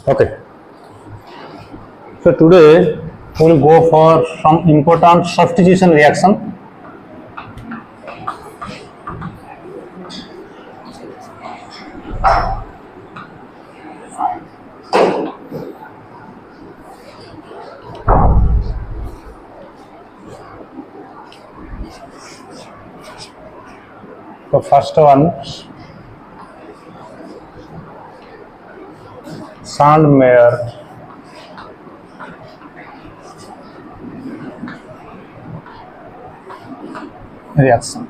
Okay. So today we will go for some important substitution reaction. The first one, Sandmeyer reaction.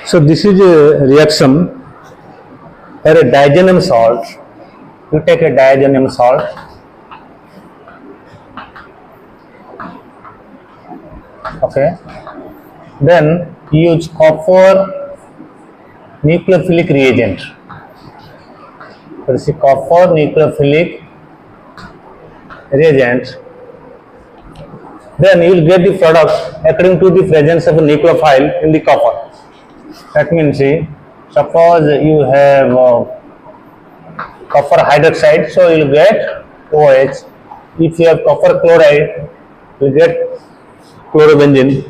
So this is a reaction where a diazoxide salt, you take a diazoxide salt, okay, then use copper nucleophilic reagent. So this is copper nucleophilic reagent. Then you will get the product according to the presence of a nucleophile in the copper. That means, see, suppose you have copper hydroxide, so you will get OH. If you have copper chloride, you will get chlorobenzene.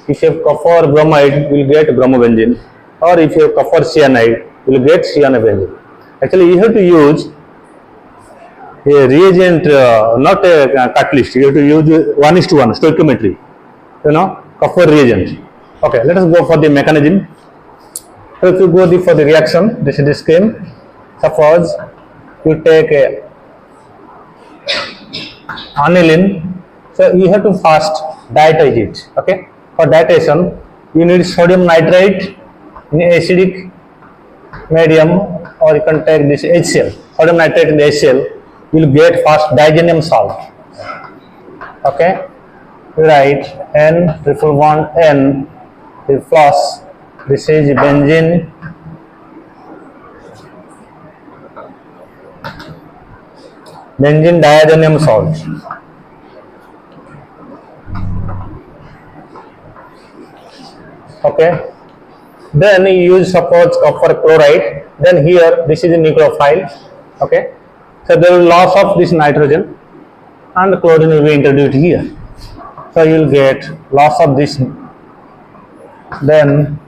If you have copper bromide, you will get bromobenzene. Or if you have copper cyanide, you will get cyanobenzene. Actually, you have to use a reagent, not a catalyst. You have to use 1:1 stoichiometry. Copper reagent. Okay, let us go for the mechanism. So if you go for the reaction, this is the scheme. Suppose you take a aniline, so you have to first diatize it. Okay, for diatation, you need sodium nitrite in acidic medium, or you can take this HCl, sodium nitrate in the HCl. You will get first diazoxide salt. Okay, write N111N plus. This is benzene diazoxide salt. Okay. Then you use suppose copper chloride. Then here this is a nucleophile. Okay. So there will loss of this nitrogen, and chlorine will be introduced here. So you will get loss of this. Then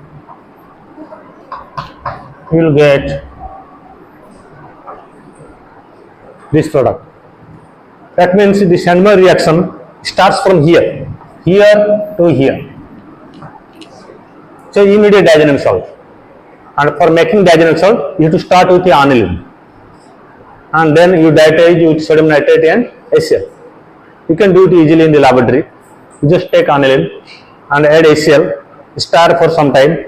you will get this product. That means the Sandmeyer reaction starts from here to here. So you need a diazoxide salt, and for making diazoxide salt, you have to start with the aniline, and then you diatize with sodium nitrate and HCl. You can do it easily in the laboratory. You just take aniline and add HCl, stir for some time,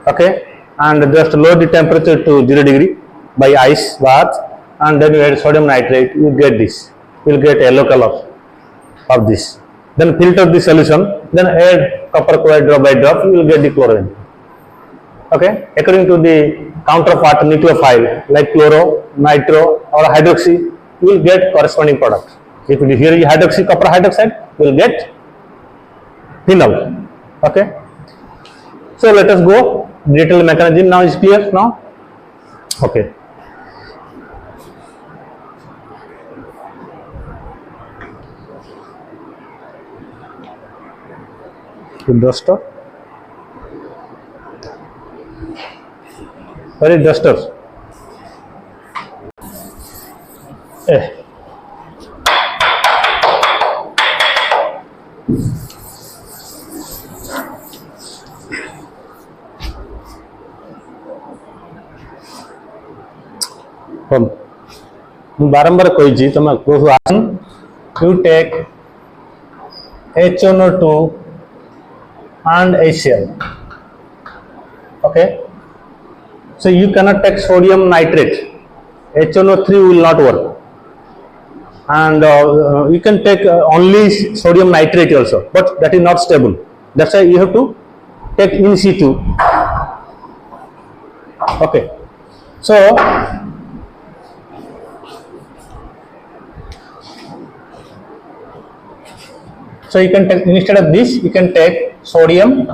okay, and just lower the temperature to 0 degree by ice bath, and then you add sodium nitrate. You get this. You will get yellow color of this. Then filter the solution. Then add copper chloride drop by drop. You will get the chlorine. Okay, according to the counterpart nucleophile like chloro, nitro, or hydroxy, you will get corresponding product. If here is hydroxy, copper hydroxide, you will get phenol. Okay. So let us go. Detailed mechanism now is clear now. Okay. Duster. Where is duster? ମୁଁ ବାରମ୍ବାର କହିଛି ତମେ you take HNO2 and HCl. Okay, so you cannot take sodium nitrate. HNO3 will not work, and you can take only sodium nitrate also, but that is not stable. That's why you have to take in situ. Okay, so So you can take, instead of this, you can take sodium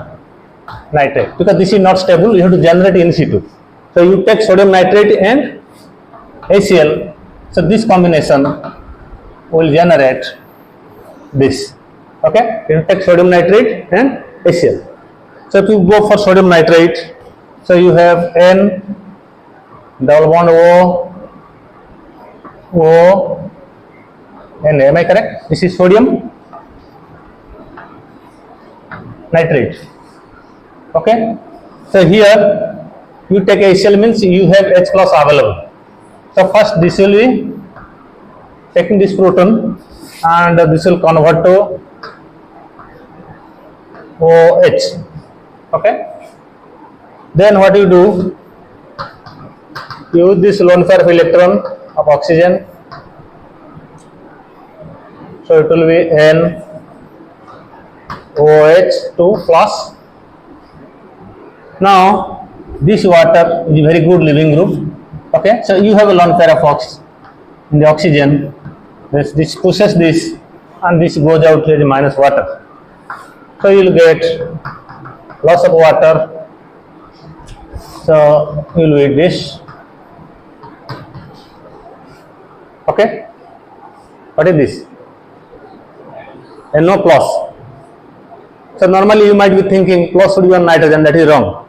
nitrate, because this is not stable. You have to generate in situ. So you take sodium nitrate and HCl. So this combination will generate this. Okay, you take sodium nitrate and HCl. So if you go for sodium nitrate, so you have N double bond O N. Am I correct? This is sodium nitrate. Okay. So here you take HCl means you have H plus available. So first this will be taking this proton and this will convert to OH. Okay. Then what you do? Use this lone pair of electron of oxygen. So it will be NOH2 plus. Now this water is a very good living group. Okay, so you have a lone pair of oxygen in the oxygen. This pushes this and this goes out as minus water. So you will get loss of water. So you will read this. Okay, what is this? NO plus. So normally you might be thinking plus should be on nitrogen. That is wrong.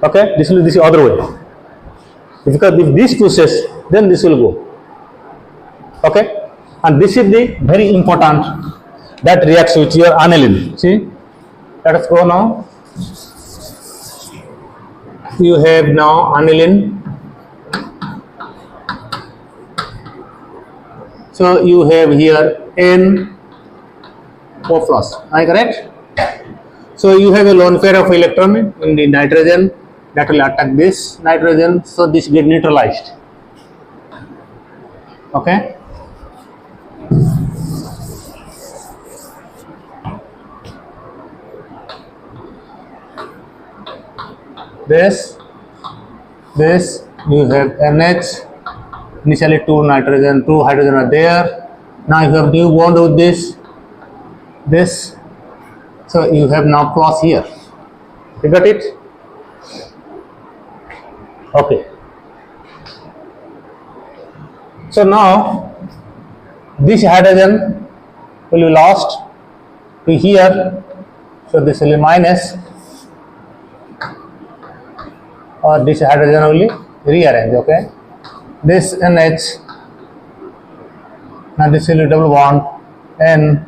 Okay, this is other way. Because if this pushes, then this will go. Okay, and this is the very important that reacts with your aniline. See, let us go now. You have now aniline. So you have here NO plus. Am I correct? So you have a lone pair of electron in the nitrogen that will attack this nitrogen. So this get neutralized. Okay. This you have NH. Initially two hydrogen are there. Now you have new bond with this. So you have now plus here. You got it? Okay. So now this hydrogen will be lost to here. So this will be minus, or this hydrogen will be rearranged. Okay. This NH, now this will be double bond NOH.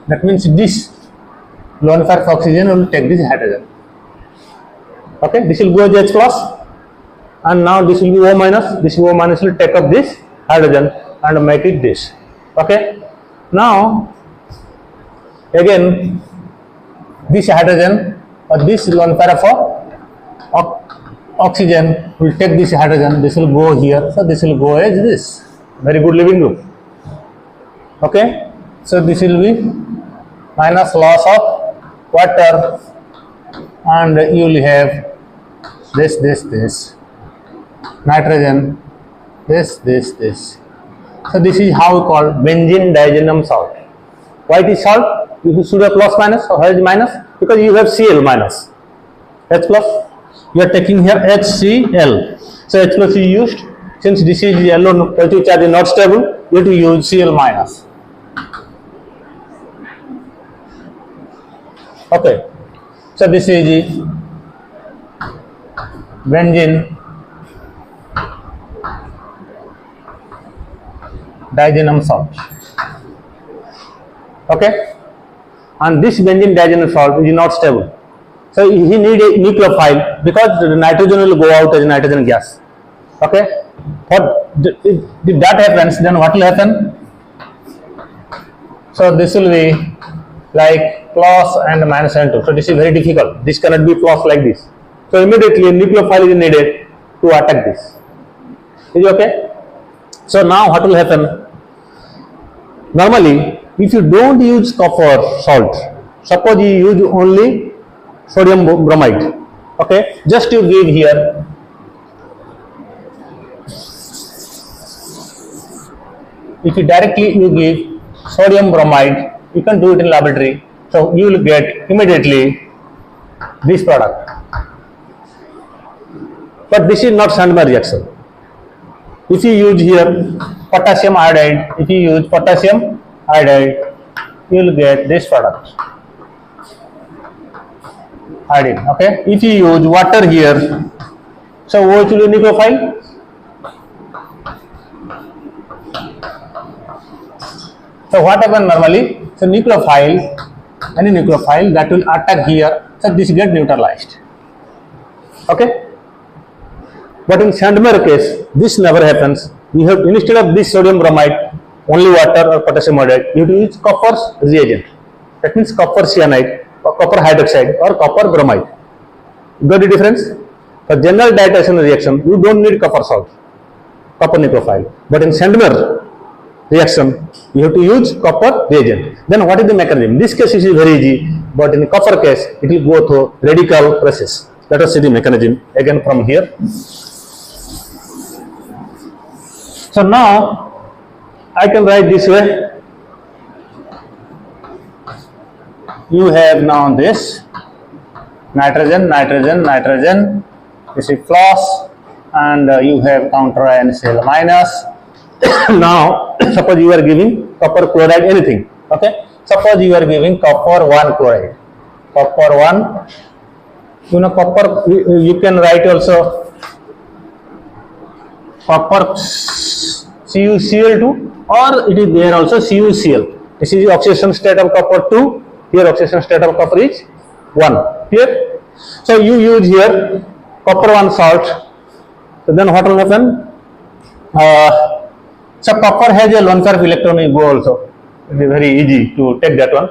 That means this lone pair of oxygen will take this hydrogen. Okay, this will go as H plus, and now this will be O minus. This O minus will take up this hydrogen and make it this. Okay, now again this hydrogen or this lone pair of oxygen will take this hydrogen, this will go here, so this will go as this. Very good living group. Okay, so this will be minus loss of water, and you will have this nitrogen, this. So this is how we call benzene diazenom salt. Why it is salt? You should have plus minus, or H minus, because you have Cl minus, H plus. You are taking here HCl. So H plus is used. Since this is yellow positive charge is not stable, you have to use Cl minus. Okay. So this is the benzene diazenom salt. Okay. And this benzene diazenom salt is not stable. So he need a nucleophile, because the nitrogen will go out as nitrogen gas. Okay. If that happens, then what will happen? So this will be like plus and minus N2. So this is very difficult. This cannot be plus like this. So immediately a nucleophile is needed to attack this. Is it okay? So now what will happen? Normally, if you don't use copper salt, suppose you use only sodium bromide. Okay, just you give here if you directly you give sodium bromide, you can do it in laboratory. So you will get immediately this product. But this is not Sandmer reaction. If you use here potassium iodide, you will get this product. Iodine. Okay. If you use water here, so which will be nucleophile? So what happens normally? So nucleophile, any nucleophile that will attack here, so this get neutralized. Okay. But in Sandmer case, this never happens. You have, instead of this sodium bromide, only water or potassium iodide, you have to use copper reagent. That means copper cyanide or copper hydroxide or copper bromide. Got the difference? For general dietitian reaction, you don't need copper salt, copper nucleophile. But in Sandmer reaction, you have to use copper reagent. Then what is the mechanism? In this case it is very easy, but in the copper case, it will go through radical process. Let us see the mechanism again from here. So now I can write this way. You have now this nitrogen, this is plus, and you have counter ion Cl minus. Now suppose you are giving copper chloride anything. Okay, suppose you are giving copper 1 chloride, copper 1. You know copper, you can write also copper CuCl2, or it is there also CuCl. This is the oxidation state of copper 2. Here oxidation state of copper is 1. Here, so you use here copper 1 salt. So then what will happen? So copper has a lone pair of electron in Go also. It is very easy to take that one.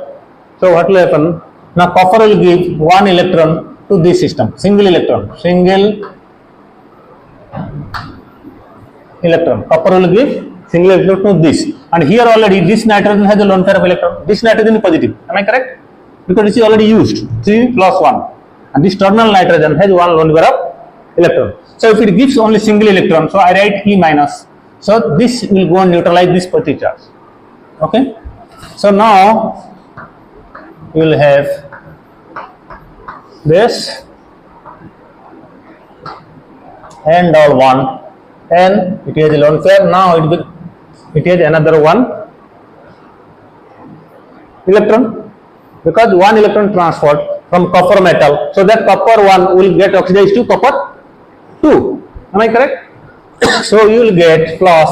So what will happen? Now copper will give 1 electron to this system, single electron. Copper will give single electron to this. And here already this nitrogen has a lone pair of electron. This nitrogen is positive. Am I correct? Because this is already used. 3 plus 1. And this terminal nitrogen has 1 lone pair of electron. So if it gives only single electron, so I write E minus. So this will go and neutralize this positive charge. Okay. So now you will have this and all 1, and it has a lone pair. Now it has another 1 electron, because 1 electron transferred from copper metal, so that copper 1 will get oxidized to copper 2. Am I correct? So you will get plus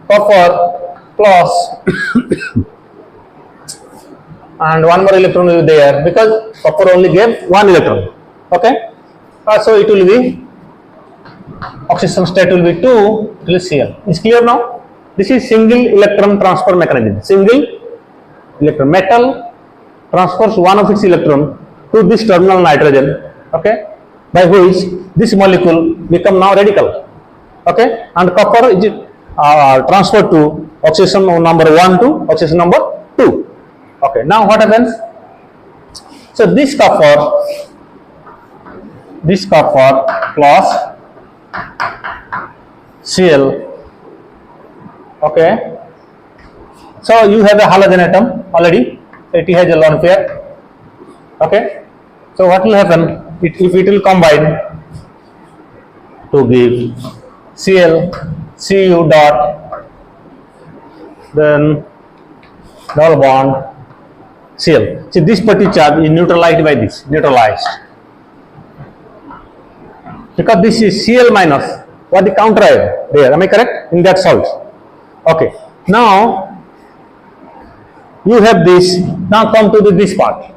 copper plus and 1 more electron will be there, because copper only gave 1 electron. Okay. So it will be oxidation state will be 2 till Cl. Is clear now? This is single electron transfer mechanism. Single electron, metal transfers 1 of its electron to this terminal nitrogen. Okay, by which this molecule become now radical. Okay, and copper is transferred to oxidation number 1 to oxidation number 2. Okay, now what happens? So this copper plus Cl. Okay, so you have a halogen atom already. It has a lone pair. Okay, so what will happen? If it will combine to give Cl, Cu dot, then double bond Cl. See, this particular charge is neutralized by this, because this is Cl minus, what the counter ion there. Am I correct? In that salt. Okay. Now you have this. Now come to this part.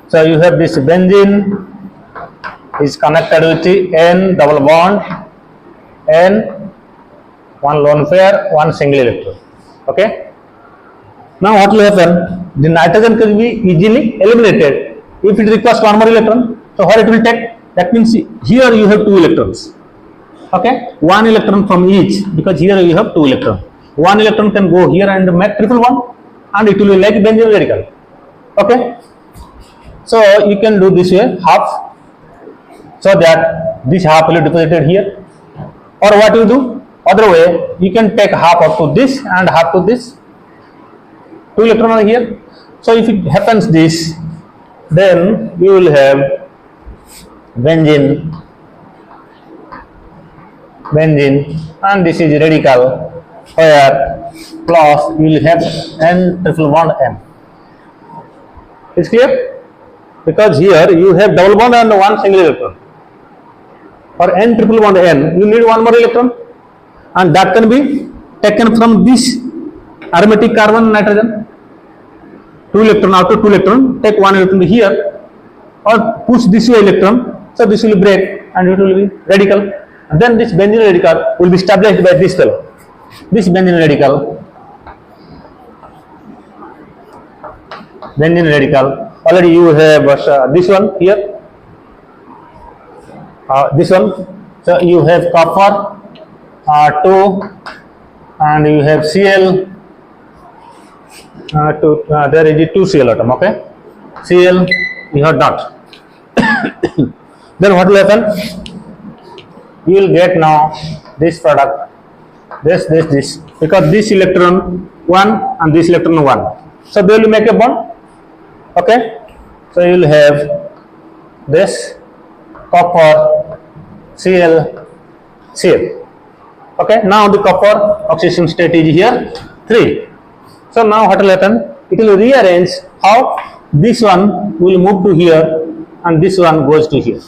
So you have this benzene is connected with the N double bond, N, 1 lone pair, 1 single electron. Okay. Now what will happen? The nitrogen can be easily eliminated if it requires 1 more electron. So what it will take? That means here you have 2 electrons. Okay, 1 electron from each, because here you have 2 electrons. 1 electron can go here and make triple bond, and it will be like benzene radical. Okay, so you can do this way, half, so that this half will be deposited here. Or what you do? Other way, you can take half up to this and half to this. 2 electrons are here. So if it happens this, then you will have benzene, and this is radical, where plus you will have N triple bond M. It's clear? Because here you have double bond and one single electron. For N triple bond N, you need one more electron, and that can be taken from this aromatic carbon nitrogen. 2 electron, after 2 electron, take 1 electron here, or push this way electron, so this will break and it will be radical. And then this benzene radical will be stabilized by this fellow. This benzene radical, already you have this one here, this one. So you have copper 2, and you have Cl. There is a 2 Cl atom, okay? Cl, you have dot. Then what will happen? You will get now this product, this, because this electron 1 and this electron 1. So they will make a bond, okay? So you will have this copper, Cl, Cl. Okay, now the copper oxidation state is here 3. So now what will happen? It will rearrange how this one will move to here and this one goes to here.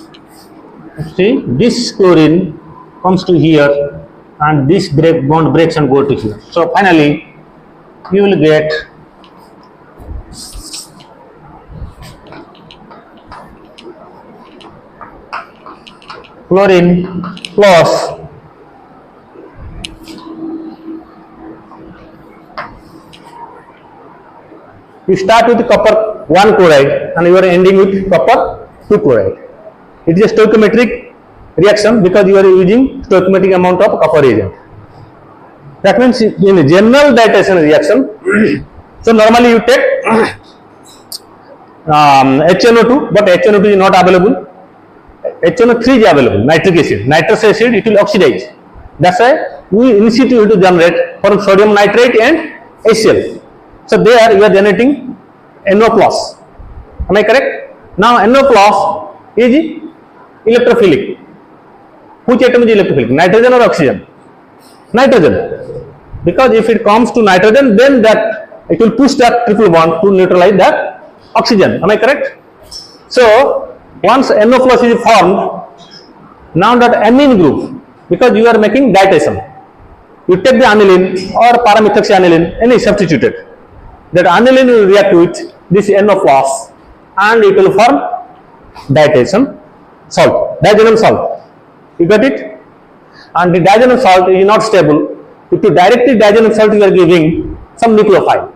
See, this chlorine comes to here and this bond breaks and go to here. So finally you will get chlorine plus you start with copper 1 chloride and you are ending with copper 2 chloride. It is a stoichiometric reaction because you are using stoichiometric amount of copper reagent. That means in a general diatation reaction, so normally you take HNO2, but HNO2 is not available. HNO3 is available, nitric acid. Nitrous acid, it will oxidize. That's why we in situ to generate from sodium nitrate and HCl. So there you are generating NO plus. Am I correct? Now NO plus is electrophilic. Which atom is electrophilic? Nitrogen or oxygen? Nitrogen. Because if it comes to nitrogen, then that it will push that triple bond to neutralize that oxygen. Am I correct? So once NO plus is formed, now that amine group, because you are making diatation, you take the aniline or paramethoxyaniline, any substituted. That aniline will react with this NO plus and it will form diatation salt, diagonal salt. You got it? And the diagonal salt is not stable. If you directly diagonal salt you are giving some nucleophile,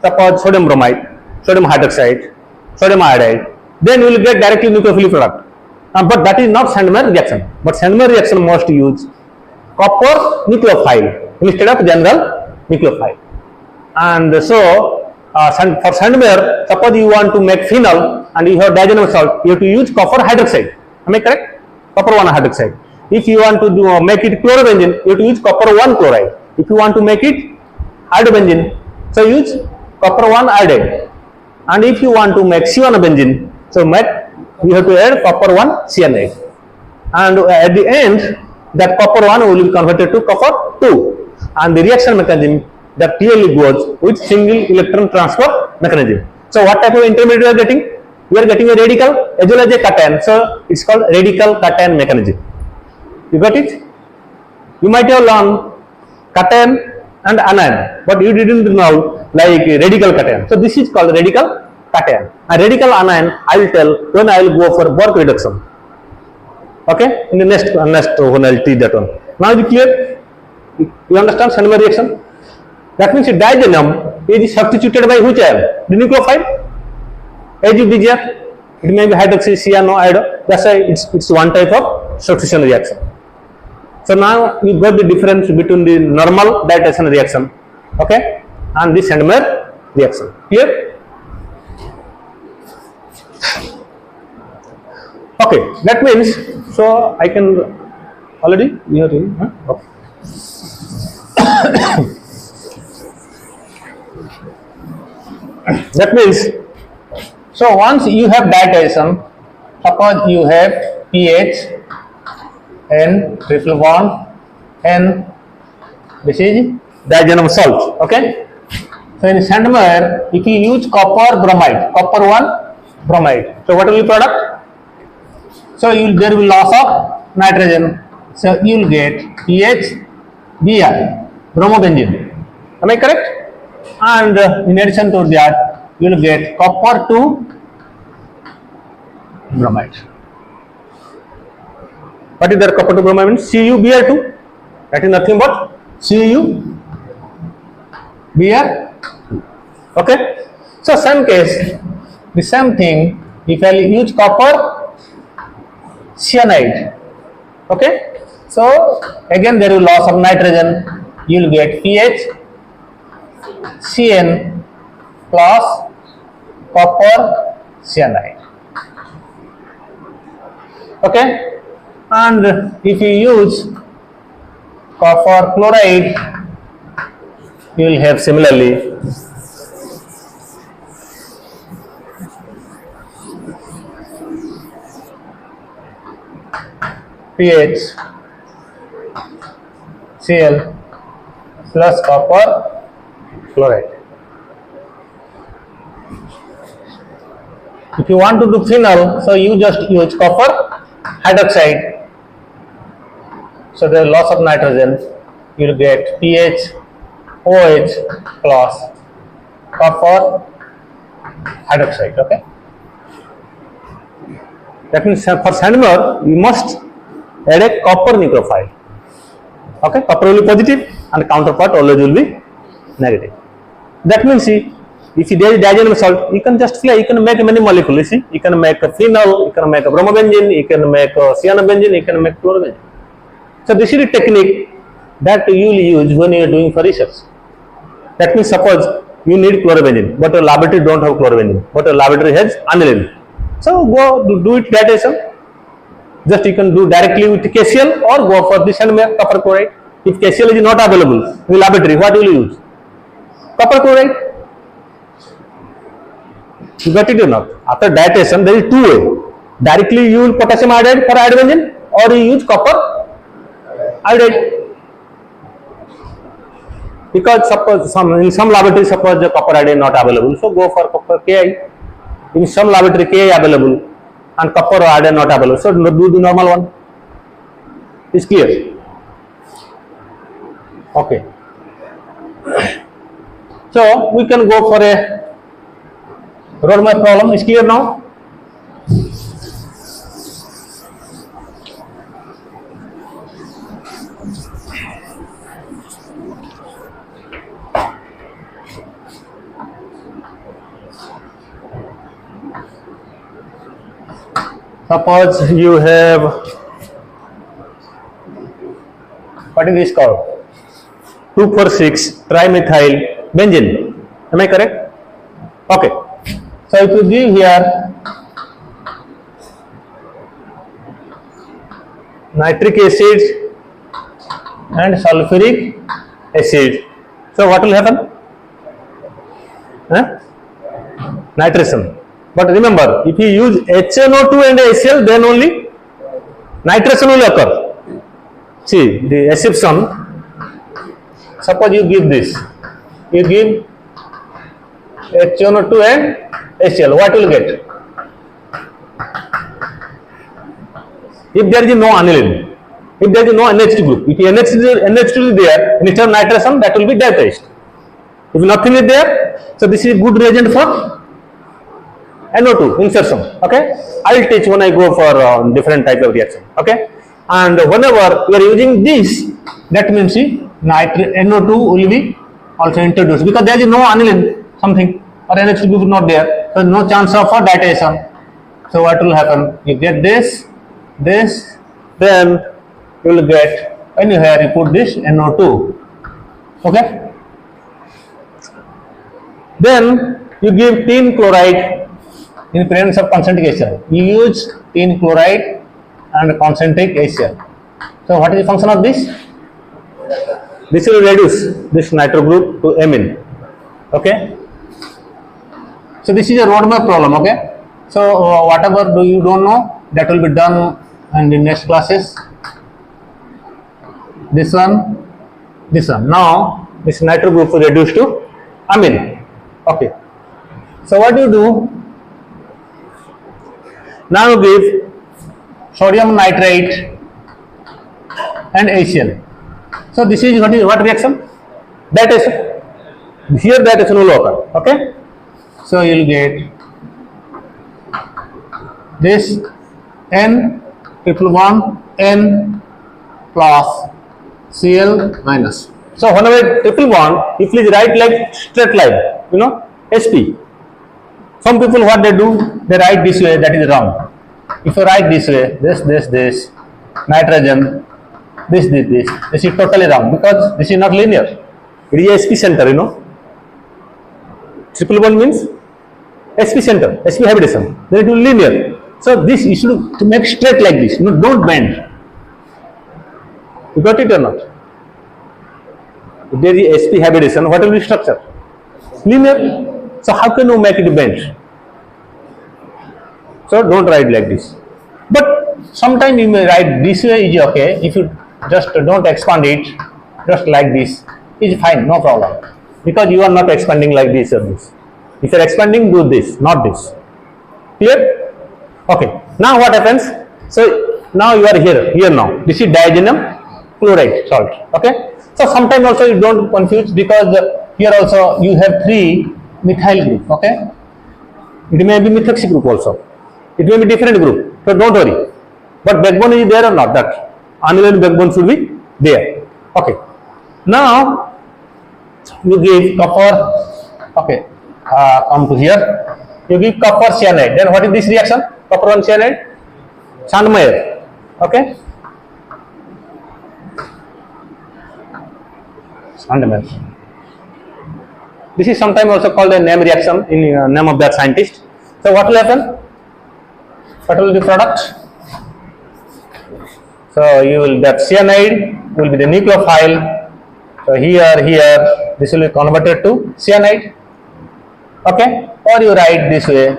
suppose sodium bromide, sodium hydroxide, sodium iodide, then you will get directly nucleophilic product. But that is not Sandmeyer reaction. But Sandmeyer reaction must use copper nucleophile instead of general nucleophile. And so for Sandmeyer, suppose you want to make phenol and you have diagonal salt, you have to use copper hydroxide. Am I correct? Copper 1 hydroxide. If you want to make it chlorobenzene, you have to use copper 1 chloride. If you want to make it iodobenzene, so use copper 1 iodide. And if you want to make cyanobenzyne, so you have to add copper 1 cyanide. And at the end, that copper 1 will be converted to copper 2. And the reaction mechanism that clearly goes with single electron transfer mechanism. So what type of intermediate we are getting? We are getting a radical as well as a cation. So it's called radical cation mechanism. You got it? You might have learned cation and anion, but you didn't know like radical cation. So this is called radical cation. A radical anion I will tell when I will go for work reduction. Okay? In the next when I will teach that one. Now is it clear? You understand Sandmeyer reaction? That means diazolam is substituted by which ion? The nucleophile. As you desire, it may be hydroxy, cyano, iodo. That's why it's one type of substitution reaction. So now you got the difference between the normal diatation reaction, okay, and the Sandmeyer reaction. Clear? Okay, that means so I can already you have to, okay. That means, so once you have diatization, suppose you have pH, N triple bond, N, this is diagenum salt. Okay. So in Sandmer, if you use copper bromide, copper 1 bromide, so what will be product? So there will loss of nitrogen. So you will get pH, Br, bromobenzene. Am I correct? And in addition to that, you will get copper 2 bromide. What is the copper 2 bromide? CuBr2. That is nothing but CuBr. Okay. So same case, the same thing. If I use copper cyanide. Okay. So again there will loss of nitrogen. You will get pH Cn plus copper cyanide. Okay. And if you use copper chloride, you will have similarly pH Cl plus copper chloride. If you want to do phenol, so you just use copper hydroxide. So there is loss of nitrogen. You will get pH OH plus copper hydroxide. Okay. That means for Sandmer, you must add a copper nucleophile. Okay, copper will be positive and counterpart always will be negative. That means, see, if there is diagenum salt, you can just fly, you can make many molecules. See, you can make a phenol, you can make a bromobenzene, you can make a cyanobenzene, you can make chlorobenzene. So this is a technique that you will use when you are doing for research. That means, suppose you need chlorobenzene, but your laboratory don't have chlorobenzene, but your laboratory has aniline. So go do it diatation. Just you can do directly with KCl or go for the Sandmer copper chloride. If KCl is not available in the laboratory, what will you use? Copper chloride. You got it or not? After diatation, there is two ways. Directly you use potassium iodide for iodobenzene, or you use copper iodide. Because suppose in some laboratory, suppose the copper iodide is not available, so go for copper Ki. In some laboratory Ki available and copper iodide not available, so do the normal one. Is clear? Okay. So we can go for a roadmap problem. Is clear now? Suppose you have, what is this called? 2,4,6 trimethyl benzene. Am I correct? Okay. So if you give here nitric acid and sulfuric acid, so what will happen? Nitration. But remember, if you use HNO2 and HCl, then only nitration will occur. See the exception. Suppose you give this, you give HNO2 and HCl, what will get? If there is no aniline, if there is no NH2 group, if NH2 is there, instead of nitration, that will be diatized. If nothing is there, so this is good reagent for NO2 insertion. Okay, I will teach when I go for different type of reaction. Okay, and whenever you are using this, that means NO2 will be also introduced because there is no aniline something or NH2 group not there, so no chance of diatation. So what will happen? You get this, then you will get, when you here you put this NO2. Okay, then you give tin chloride in presence of concentric HCl. You use tin chloride and concentric HCl. So what is the function of this? This will reduce this nitro group to amine. Okay. So this is a roadmap problem. Okay. So whatever you don't know, that will be done in the next classes. This one. Now this nitro group will reduce to amine. Okay. So what do you do? Now you give sodium nitrate and HCl. So this is what reaction? Diation. Here diation will occur. Okay. So you will get this N triple bond N plus Cl minus. So whenever triple bond, if please write like straight line, SP. Some people what they do, they write this way, that is wrong. If you write this way, this, nitrogen, this is totally wrong because this is not linear. It is a SP center, Triple bond means SP center, SP hybridization. Then it will be linear. So this you should to make straight like this. Don't bend. You got it or not? If there is SP hybridization, what will be structure? Linear. So how can you make it bend? So don't write like this. But sometimes you may write this way is okay. If you just don't expand it, just like this, is fine, no problem. Because you are not expanding like this or this. If you are expanding, do this, not this. Clear? Okay. Now what happens? So now you are here now. This is diazenyl chloride salt. Okay. So sometimes also you don't confuse because here also you have 3 methyl group. Okay. It may be methoxy group also. It may be different group. So don't worry. But backbone is there or not? That aniline backbone should be there. Okay. Now you give copper. Okay. Come to here. You give copper cyanide. Then what is this reaction? Copper 1 cyanide. Sandmeyer. Okay. Sandmeyer. This is sometimes also called a name reaction in name of that scientist. So what will happen? What will be the product? So you will that cyanide will be the nucleophile. So here this will be converted to cyanide. Okay, or you write this way.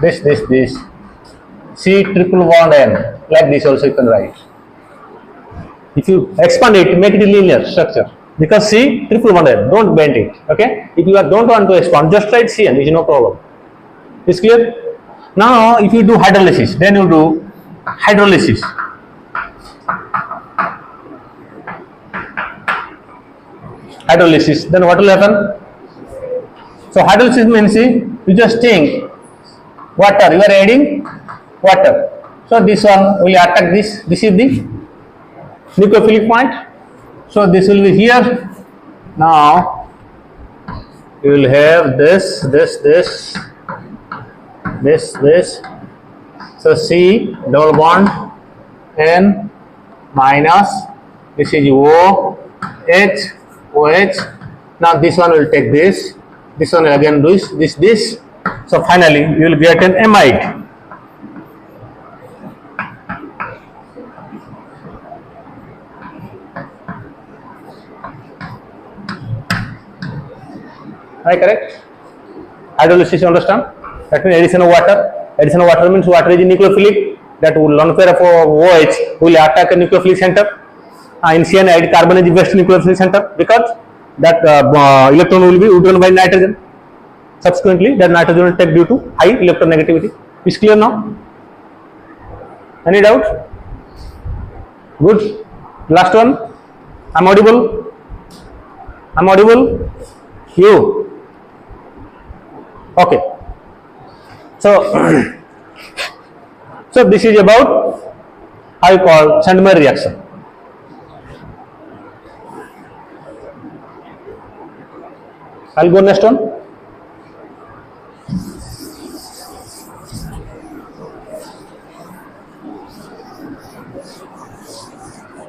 This C triple bond N, like this also you can write. If you expand it, make it a linear structure. Because C triple bond N, don't bend it. Okay, if you don't want to expand, just write CN, is no problem. Is clear? Now if you do hydrolysis, then you do hydrolysis. Then what will happen? So hydrolysis means you just think water, you are adding water. So this one will attack this. This is the nucleophilic point. So this will be here. Now you will have this. So C double bond N minus. This is OH. Now this one will take this. This one will again do this. So finally you will get an amide. Am I correct? Hydrolysis, you understand? That means addition of water. Addition of water means water is nucleophilic. That lone pair of OH will attack a nucleophilic center. In cyanide, carbon is the best nucleophilic center because that electron will be withdrawn by nitrogen. Subsequently, that nitrogen will take due to high electronegativity. Is clear now? Any doubt? Good. Last one. I'm audible. You. Okay. So this is about how you call Sandmeyer reaction. I'll go next one.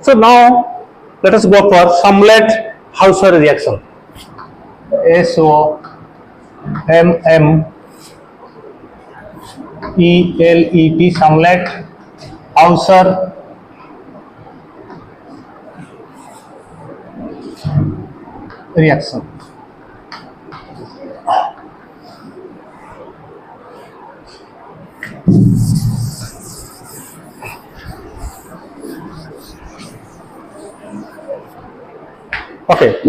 So now let us go for Samlet-Hausser reaction. SOMMELET Samlet-Hausser reaction. Okay,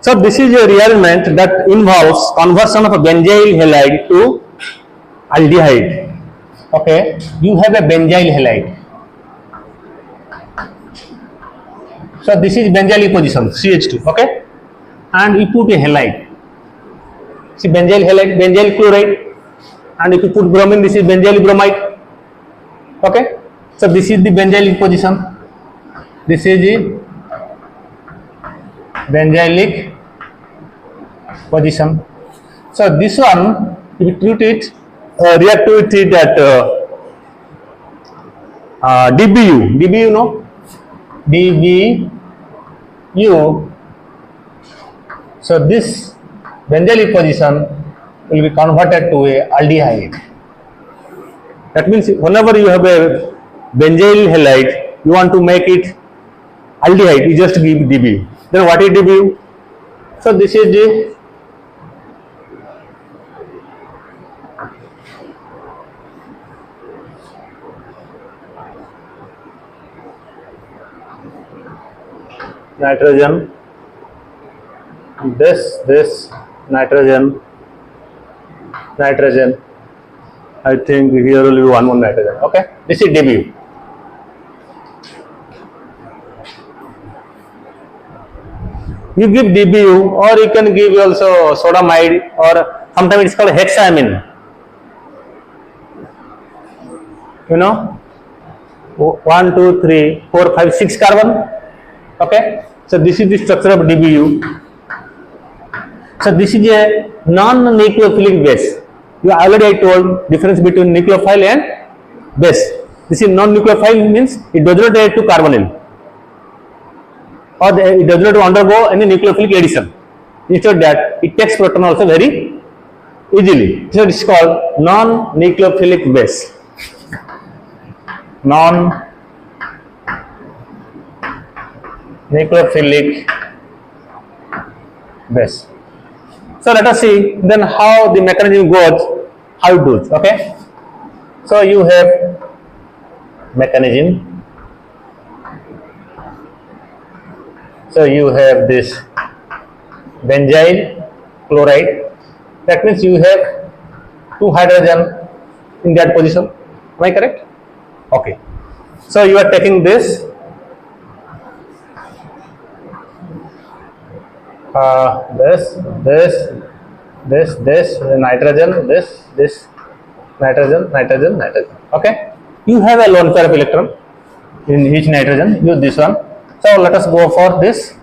so this is a rearrangement that involves conversion of a benzyl halide to aldehyde. Okay, you have a benzyl halide. So this is benzylic position CH2. Okay, and you put a halide. See benzyl halide, benzyl chloride, and if you put bromine, this is benzyl bromide. Okay, so this is the benzylic position. This is the benzylic position. So this one, if you treat it, react to it at dBu. dBu, no? dBu. So this benzylic position will be converted to a aldehyde. That means whenever you have a benzyl halide, you want to make it aldehyde, you just give dBu. Then what is dBu? So this is the nitrogen, this nitrogen, I think here will be one more nitrogen. Okay, this is dBu. You give dBu, or you can give also sodamide, or sometimes it's called hexamine. You know, 1, 2, 3, 4, 5, 6 carbon. Okay, so this is the structure of dBu. So this is a non-nucleophilic base. Already I told difference between nucleophile and base. This is non-nucleophile means it does not add to carbonyl, or it does not undergo any nucleophilic addition. Instead of that, it takes proton also very easily. So it is called non-nucleophilic base. Non-nucleophilic base. So let us see then how the mechanism goes, how it does. Okay. So you have mechanism. So you have this benzyl chloride. That means you have 2 hydrogen in that position. Am I correct? Okay. So you are taking this nitrogen, this nitrogen. Okay. You have a lone pair of electron in each nitrogen. Use this one. So let us go for this.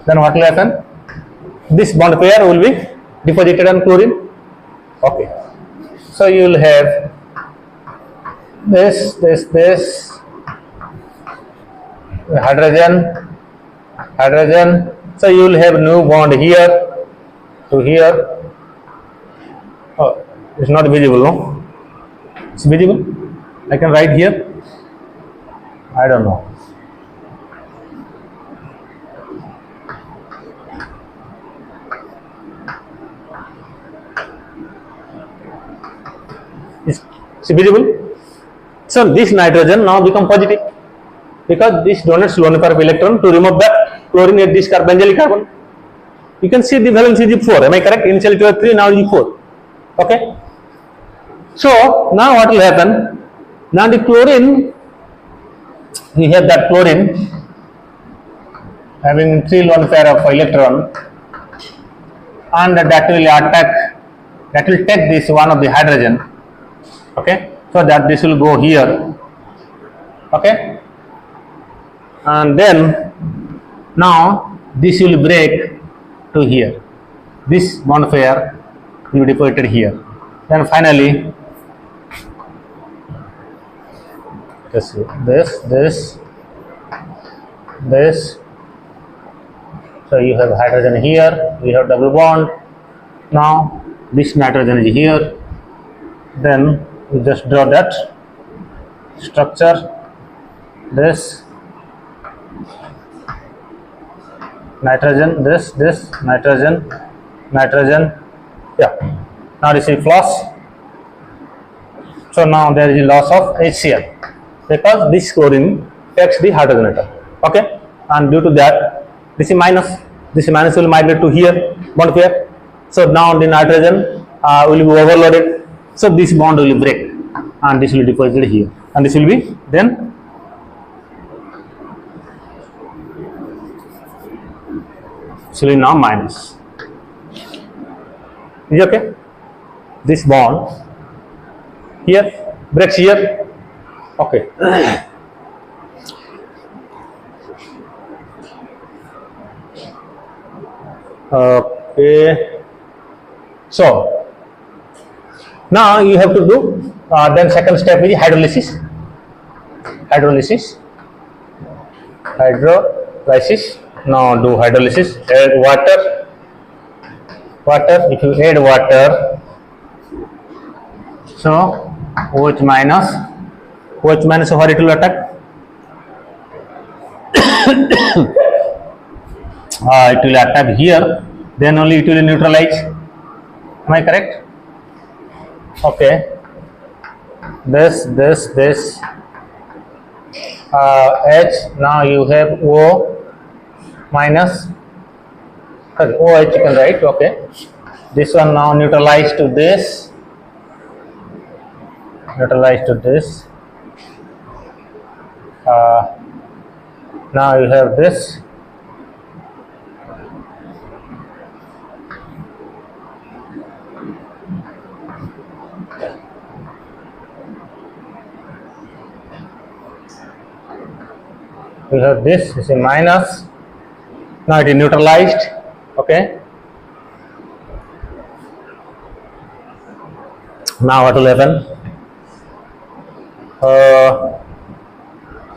Then what will happen? This bond pair will be deposited on chlorine. Okay. So you will have this hydrogen. So you will have new bond here to here. Oh, it's not visible, no? It's visible. I can write here. I don't know. It's visible. So this nitrogen now become positive because this donates lone pair of electron to remove that chlorine at this benzylic carbon. You can see the valence is 4. Am I correct? Initially it was 3, now it is 4. Okay. So now what will happen? Now the chlorine, we have that chlorine having 3 lone pair of electron, and that will attack, that will take this one of the hydrogen. Okay, so that this will go here. Okay, and then now this will break to here. This bond pair will be deposited here. Then finally this. So you have hydrogen here, we have double bond. Now this nitrogen is here. Then we just draw that structure. This nitrogen, this, nitrogen, nitrogen. Yeah. Now this is loss. So now there is a loss of HCl because this chlorine takes the hydrogen atom. Okay, and due to that, this is minus. This minus will migrate to here, bond pair. So now the nitrogen will be overloaded. So this bond will break, and this will be deposited here, and this will be then. So now minus. Is it okay? This bond here breaks here. Okay. Okay. So now you have to do then second step is hydrolysis. Hydrolysis. Now do hydrolysis. Add water. If you add water, so OH minus where it will attack? It will attack here, then only it will neutralize. Am I correct? Okay. This H, now you have O minus, OH you can write. Okay, this one now neutralized to this, now you have this. We have this is a minus. Now it is neutralized. Okay. Now what will happen?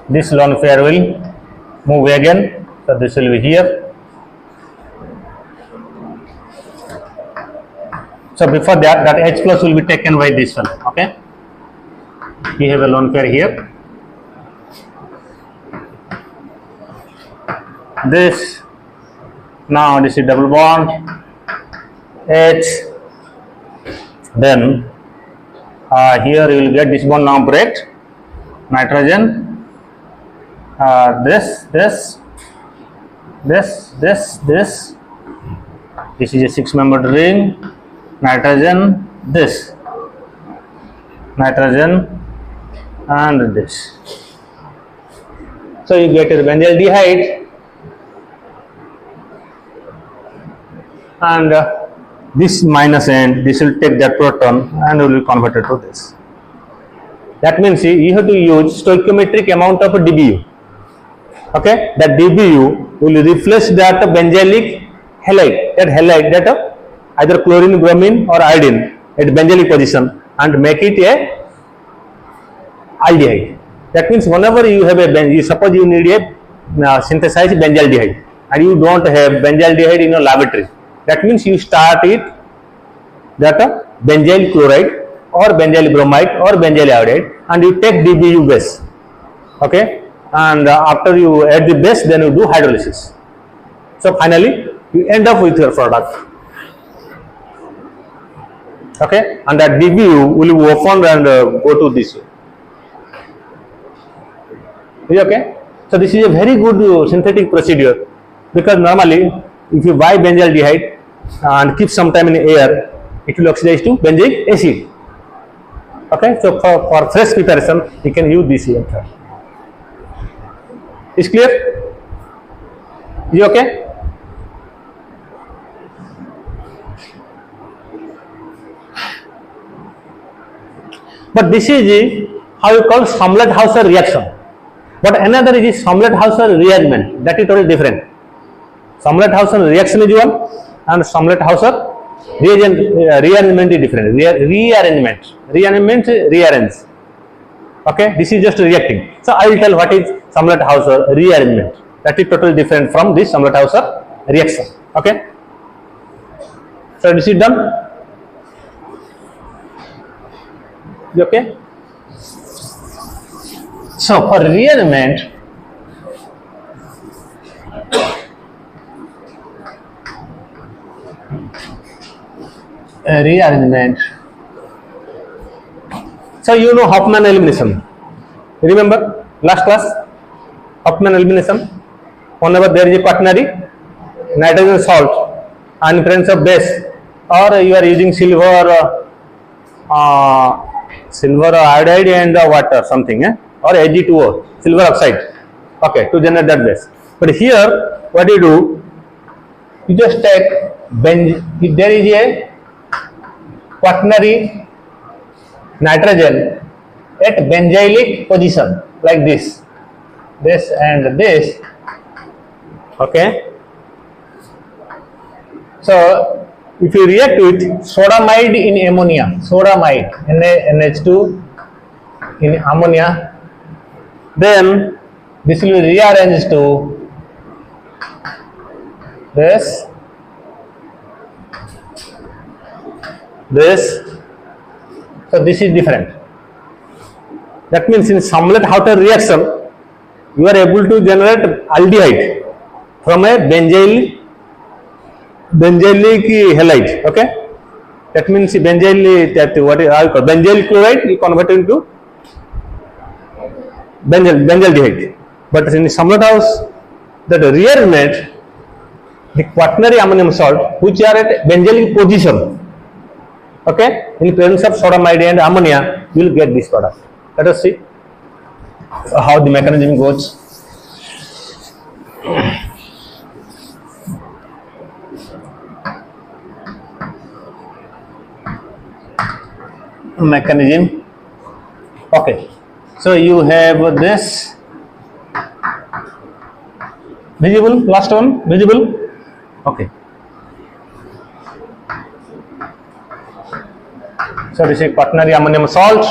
This lone pair will move again. So this will be here. So before that H plus will be taken by this one. Okay. We have a lone pair here. This, now this is double bond H, then here you will get this bond now break, nitrogen, this is a 6-membered ring, nitrogen, this, nitrogen and this. So you get a benzaldehyde. And this minus end, this will take that proton and will be converted to this. That means you have to use stoichiometric amount of dBu. Okay, that dBu will replace that benzylic halide, that either chlorine, bromine or iodine at benzylic position and make it a aldehyde. That means whenever you have a suppose you need a synthesized benzaldehyde and you don't have benzaldehyde in your laboratory. That means you start it that benzyl chloride or benzyl bromide or benzyl iodide and you take dBu base. Okay, and after you add the base, then you do hydrolysis. So finally you end up with your product. Okay, and that dBu will be opened and go to this way. Is it okay? So this is a very good synthetic procedure, because normally if you buy benzaldehyde and keep some time in the air, it will oxidize to benzoic acid. Okay, so for fresh preparation, you can use this method. Is clear? Is it okay? But this is how you call Samlet-Hausser reaction. But another is Samlet-Hausser rearrangement. That is totally different. Samlet-Hausser reaction is one, and Samlet-Hausser rearrangement is different. Rearrangement rearrange. Okay, this is just reacting. So I will tell what is Samlet-Hausser rearrangement. That is totally different from this Samlet-Hausser reaction. Okay. So this is done. Okay. So for rearrangement, rearrangement. So you know Hofmann elimination. Remember last class Hofmann elimination. Whenever there is a quaternary nitrogen salt and presence of base, or you are using silver iodide and water something, or Ag2O, silver oxide, okay, to generate that base. But here what you do, you just take if there is a quaternary nitrogen at benzylic position like this and this, okay. So if you react with sodamide in ammonia, sodamide NH2 in ammonia, then this will be rearranged to this, so this is different. That means in Samlet-Hauter reaction, you are able to generate aldehyde from a benzylic halide, okay. That means benzyl chloride you convert into benzaldehyde. But in Samlet-House, that rearrangement, the quaternary ammonium salt which are at benzylic position, okay, in presence of sodamide and ammonia, you will get this product. Let us see how the mechanism goes. Mechanism, okay. So you have this visible, last one visible, okay. So this is quaternary ammonium salt.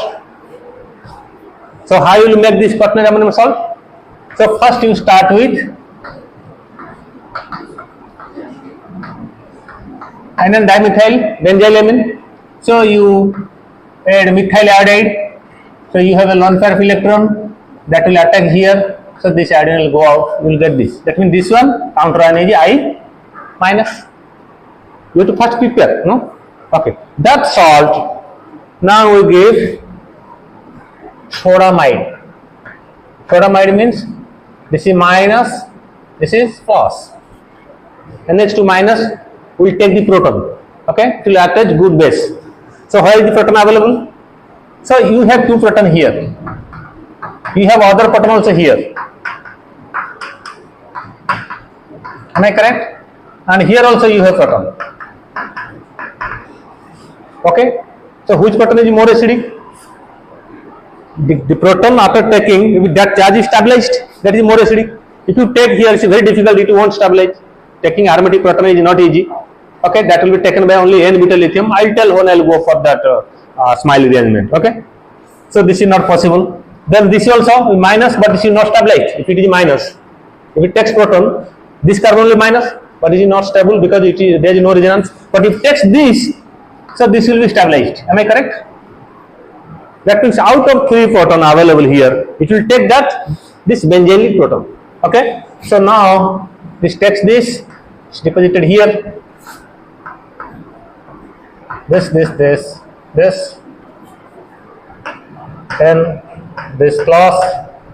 So how you will make this quaternary ammonium salt? So first you start with anion dimethyl benzylamine. So you add methyl iodide. So you have a lone pair of electron that will attack here. So this iodine will go out. You will get this. That means this one counter ion is I minus. You have to first prepare, no? Okay. That salt now we give sodamide. Sodamide means this is minus, this is plus. NH2 minus will take the proton, okay, to attach good base. So where is the proton available? So you have two proton here. You have other proton also here. Am I correct? And here also you have proton. Okay. So which proton is more acidic? The proton after taking, if that charge is stabilized, that is more acidic. If you take here, it's very difficult, it won't stabilize. Taking aromatic proton is not easy. Okay, that will be taken by only N-beta lithium. I'll tell when I'll go for that smile rearrangement. Okay, so this is not possible. Then this is also minus, but this is not stabilized. If it is minus, if it takes proton, this carbon will be minus, but it is not stable because there is no resonance. But if it takes this, so this will be stabilized. Am I correct? That means out of 3 proton available here, it will take this benzylic proton. Okay, so now this takes this, it's deposited here. This, then this plus,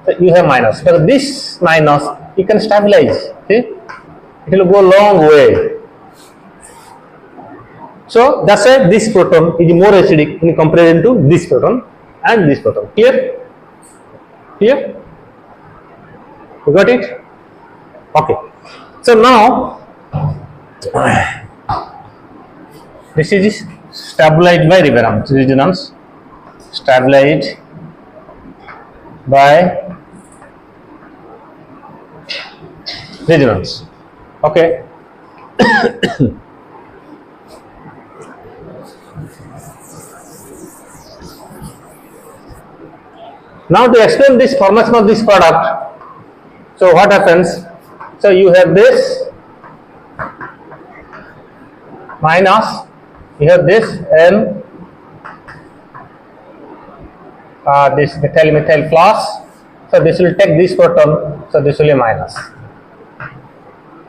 so you have minus. But this minus you can stabilize. See, it will go long way. So that's why this proton is more acidic in comparison to this proton and this proton. Clear? Clear? You got it? Okay. So now this is stabilized by resonance. Stabilized by resonance. Okay. Now to explain this formation of this product, so what happens? So you have this minus, you have this and this methyl plus. So this will take this proton, so this will be minus.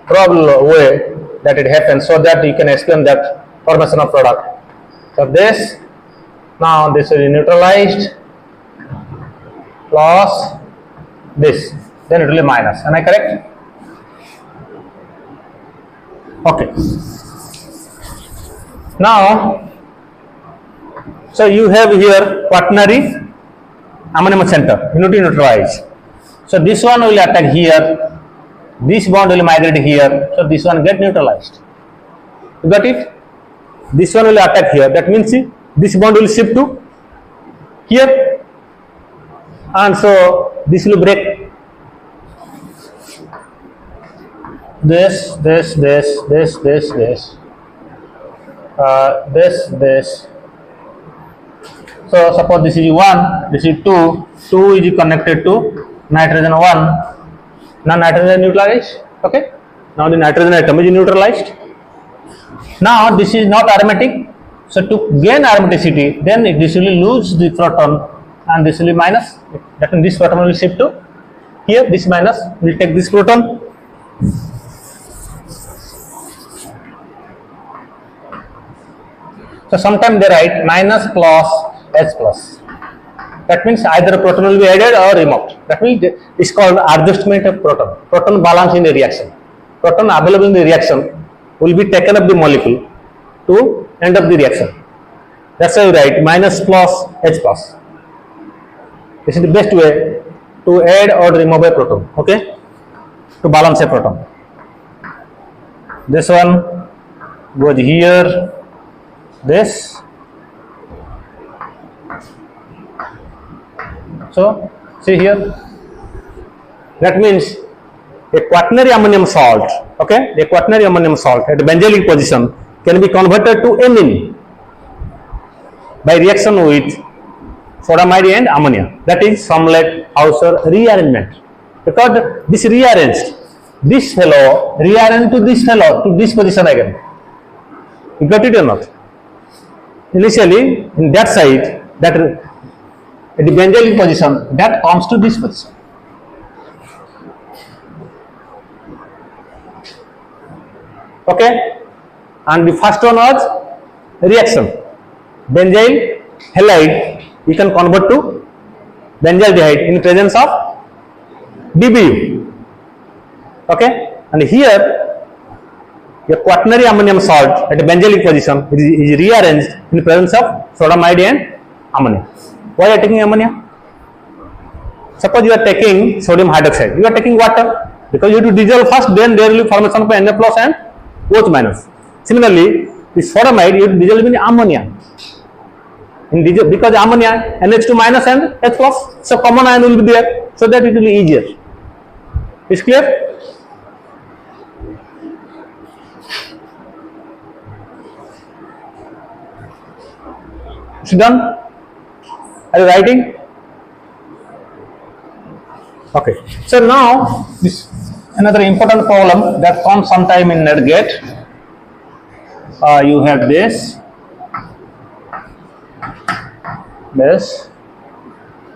Probable way that it happens, so that you can explain that formation of product. So this, now this will be neutralized, plus this, then it will be minus. Am I correct? Okay. Now, so you have here quaternary ammonium center, unity neutralized. So this one will attack here, this bond will migrate here, so this one get neutralized. You got it? This one will attack here, that means see, this bond will shift to here, and so this will break. This, so suppose this is 1, this is 2, 2 is connected to nitrogen 1, now nitrogen neutralized, okay, now the nitrogen atom is neutralized. Now this is not aromatic, so to gain aromaticity, then this will lose the proton and this will be minus, that means this proton will shift to here, this minus will take this proton. So sometimes they write minus plus H plus. That means either a proton will be added or removed. That means it's called adjustment of proton. Proton balance in the reaction. Proton available in the reaction will be taken up the molecule to end up the reaction. That's why we write minus plus H plus. This is the best way to add or remove a proton. Okay, to balance a proton. This one goes here. This, so see here, that means a quaternary ammonium salt, okay, a quaternary ammonium salt at benzylic position can be converted to amine by reaction with sodamide and ammonia. That is Samlet-Hausser rearrangement, because this rearranged, this fellow rearranged to this fellow to this position again. You got it or not? Initially in that side, that at the benzylic position, that comes to this position. Okay, and the first one was reaction. Benzyl halide we can convert to benzaldehyde in presence of DBU. Okay, and here a quaternary ammonium salt at a benzylic position is rearranged in presence of sodamide and ammonia. Why are you taking ammonia? Suppose you are taking sodium hydroxide, you are taking water, because you have to dissolve first, then there will be formation of Na plus and OH minus. Similarly, the sodamide you have to dissolve in ammonia. Because ammonia NH2 minus and H plus, so common ion will be there, so that it will be easier. Is clear? It's done. Are you writing? Okay. So now this another important problem that comes sometime in NetGate. You have this.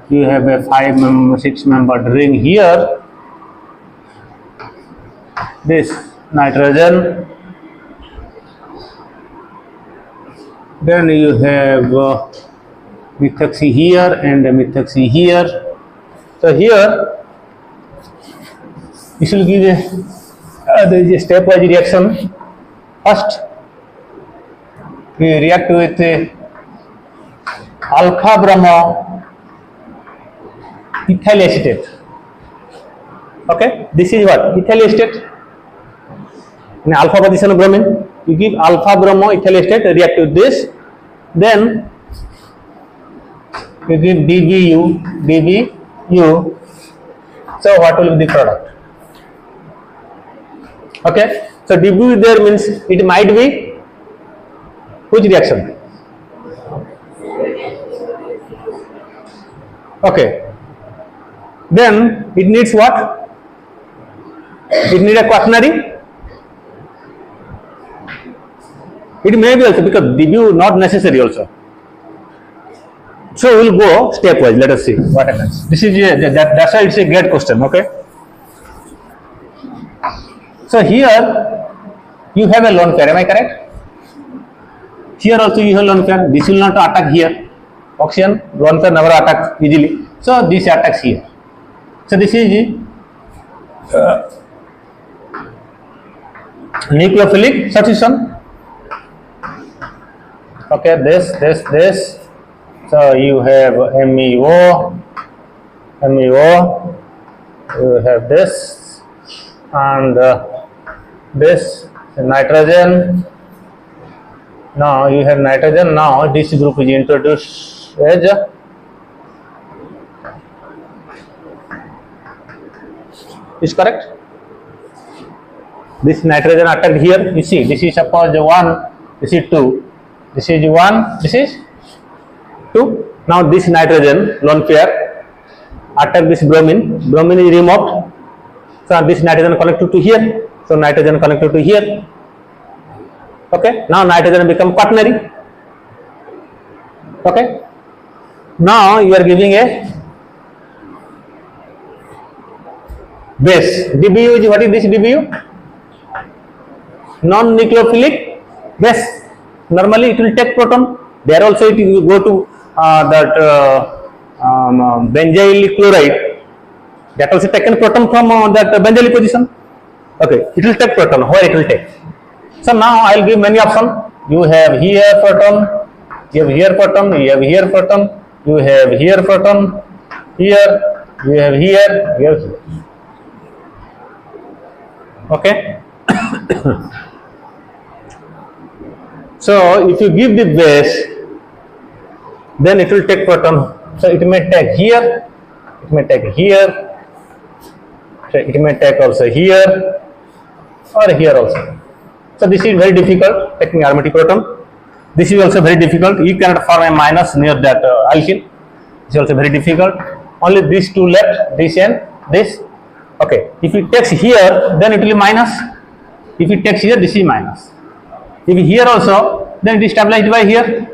You have a 6-member ring here. This nitrogen. Then you have methoxy here and methoxy here. So here this will give there is a stepwise reaction. First we react with alpha bromo ethyl acetate. Okay, this is what? Ethyl acetate. In alpha position of bromine, you give alpha bromo ethyl acetate, react with this, then you give DBU. So what will be the product? Okay, so DBU there means it might be which reaction? Okay, then it needs what? It needs a quaternary. It may be also, because DBU not necessary also. So we will go stepwise. Let us see what happens. This is that's why it's a great question. Okay. So here you have a lone pair. Am I correct? Here also you have lone pair. This will not attack here. Oxygen lone pair never attack easily. So this attacks here. So this is nucleophilic substitution. Okay, this. So you have MEO. You have this and this nitrogen. Now you have nitrogen. Now this group is introduced as is correct. This nitrogen attacked here. You see, this is suppose 1, this is 2, this is 1, this is 2. Now this nitrogen lone pair attack this bromine. Bromine is removed. So this nitrogen connected to here. So nitrogen connected to here. Okay. Now nitrogen become quaternary. Okay. Now you are giving a base. DBU is what is this DBU? Non-nucleophilic base. Normally it will take proton. There also it will go to benzyl chloride. That also taken proton from that benzyl position. Okay, it will take proton. Where it will take? So now I will give many options. You have here proton, you have here proton, you have here proton, you have here proton, here, you have here, you have here. Okay. So if you give the base, then it will take proton. So it may take here, it may take here, so it may take also here or here also. So this is very difficult, taking aromatic proton. This is also very difficult. You cannot form a minus near that alkene. This is also very difficult. Only these two left, this and this. Okay. If it takes here, then it will be minus. If it takes here, this is minus. If here also, then it is stabilized by here.